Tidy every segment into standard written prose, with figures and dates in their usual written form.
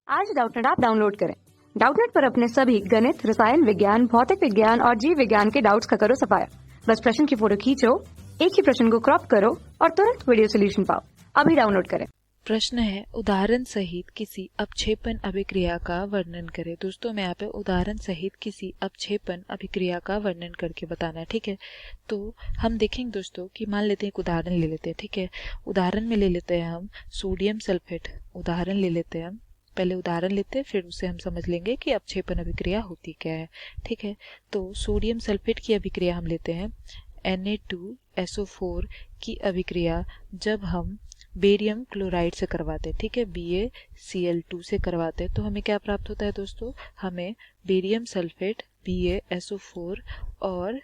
आज Doubtnut app download करें। Doubtnut पर अपने सभी गणित, रसायन विज्ञान, भौतिक विज्ञान और जीव विज्ञान के डाउट्स का करो सफाया। बस प्रश्न की फोटो खींचो, एक ही प्रश्न को क्रॉप करो और तुरंत वीडियो सोल्यूशन पाओ। अभी डाउनलोड करें। प्रश्न है, उदाहरण सहित किसी अपक्षेपण अभिक्रिया का वर्णन करें। दोस्तों मैं यहाँ पे उदाहरण सहित किसी अपक्षेपण अभिक्रिया का वर्णन करके बताना है, ठीक है। तो हम देखेंगे दोस्तों कि मान लेते हैं एक उदाहरण ले लेते हैं, ठीक है। उदाहरण में ले लेते हैं हम सोडियम सल्फेट। उदाहरण ले लेते हैं हम, पहले उदाहरण लेते हैं फिर उससे हम समझ लेंगे कि अपक्षेपण अभिक्रिया होती क्या है, ठीक है। तो सोडियम सल्फेट की अभिक्रिया हम लेते हैं Na2SO4 की अभिक्रिया जब हम बेरियम क्लोराइड से करवाते हैं, ठीक है, BaCl2 से करवाते हैं, तो हमें क्या प्राप्त होता है दोस्तों, हमें बेरियम सल्फेट BaSO4 और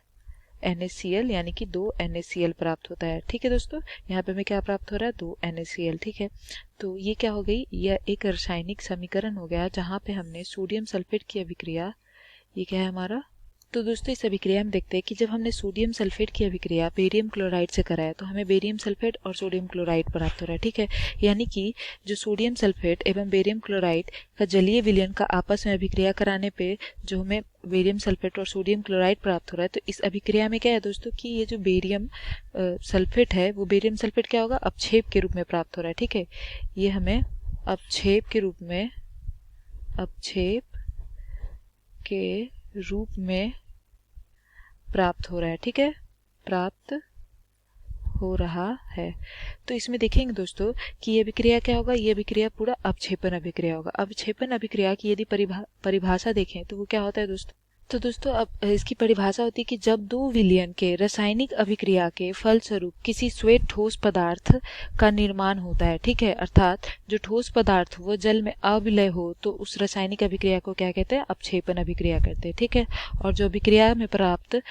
NaCl यानी कि 2 NaCl प्राप्त होता है, ठीक है दोस्तों। यहाँ पे हमें क्या प्राप्त हो रहा है, 2 NaCl, ठीक है। तो ये क्या हो गई, यह एक रासायनिक समीकरण हो गया जहाँ पे हमने सोडियम सल्फेट की अभिक्रिया, ये क्या है हमारा, तो दोस्तों इस अभिक्रिया में देखते हैं कि जब हमने सोडियम सल्फेट की अभिक्रिया बेरियम क्लोराइड से कराया तो हमें बेरियम सल्फेट और सोडियम क्लोराइड प्राप्त हो रहा है, ठीक है। यानी कि जो सोडियम सल्फेट एवं बेरियम क्लोराइड का जलीय विलयन का आपस में अभिक्रिया कराने पे जो हमें बेरियम सल्फेट और सोडियम क्लोराइड प्राप्त हो रहा है, तो इस अभिक्रिया में क्या है दोस्तों कि ये जो बेरियम सल्फेट है वो बेरियम सल्फेट क्या होगा, अपक्षेप के रूप में प्राप्त हो रहा है, ठीक है। ये हमें अपक्षेप के रूप में, अपक्षेप के रूप में प्राप्त हो रहा है, ठीक है, प्राप्त हो रहा है। तो इसमें देखेंगे दोस्तों कि ये अभिक्रिया क्या होगा, ये अभिक्रिया पूरा अपक्षेपण अभिक्रिया होगा। अपक्षेपण अभिक्रिया की यदि परिभाषा देखें तो वो क्या होता है दोस्तों, तो दोस्तों अब इसकी परिभाषा होती है कि जब दो विलयन के रासायनिक अभिक्रिया के फलस्वरूप किसी श्वेत ठोस पदार्थ का निर्माण होता है, ठीक है, अर्थात जो ठोस पदार्थ वो जल में अविलय हो तो उस रासायनिक अभिक्रिया को क्या कहते हैं, अपक्षेपण अभिक्रिया कहते हैं, ठीक है। और जो अभिक्रिया में प्राप्त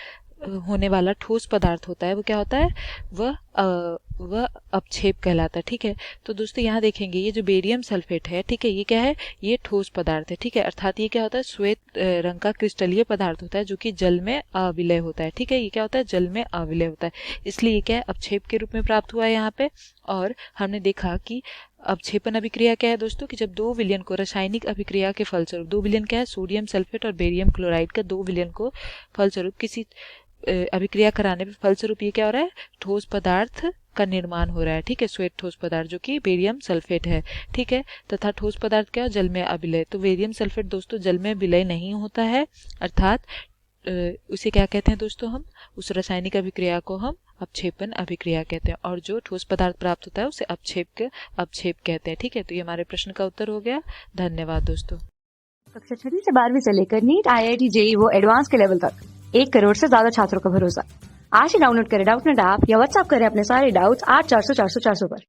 होने वाला ठोस पदार्थ होता है वो क्या होता है, वह अपक्षेप कहलाता है, ठीक है। तो दोस्तों यहाँ देखेंगे ये जो बेरियम सल्फेट है, ठीक है, ये क्या है, ये ठोस पदार्थ है, ठीक है, अर्थात ये क्या होता है, श्वेत रंग का क्रिस्टलीय पदार्थ होता है जो कि जल में अविलय होता है, ठीक है। ये क्या होता है, जल में अविलय होता है, इसलिए ये क्या है, अपक्षेप के रूप में प्राप्त हुआ है यहाँ पे। और हमने देखा कि अपक्षेपण अभिक्रिया क्या है दोस्तों कि जब दो विलयन को रासायनिक अभिक्रिया के फलस्वरूप, दो विलयन क्या है, सोडियम सल्फेट और बेरियम क्लोराइड का दो विलयन को फलस्वरूप किसी अभिक्रिया कराने पे फलस्वरूप ये क्या हो रहा है, ठोस पदार्थ का निर्माण हो रहा है, ठीक है, श्वेत ठोस पदार्थ जो कि बेरियम सल्फेट है, ठीक है, तथा ठोस पदार्थ क्या है, जल में अविलय। तो बेरियम सल्फेट दोस्तों जल में विलय नहीं होता है, अर्थात उसे क्या कहते हैं दोस्तों, हम उस रासायनिक अभिक्रिया को हम अपक्षेपण अभिक्रिया कहते हैं, और जो ठोस पदार्थ प्राप्त होता है उसे अपक्षेप कहते हैं, ठीक है। तो ये हमारे प्रश्न का उत्तर हो गया। धन्यवाद दोस्तों। कक्षा 6 से 12वीं से लेकर नीट, IIT, JEE वो एडवांस के लेवल तक 1 करोड़ से ज्यादा छात्रों का भरोसा। आज ही डाउनलोड करें डाउटनेट ऐप या व्हाट्सएप करें अपने सारे डाउट्स 8400 400 400 पर।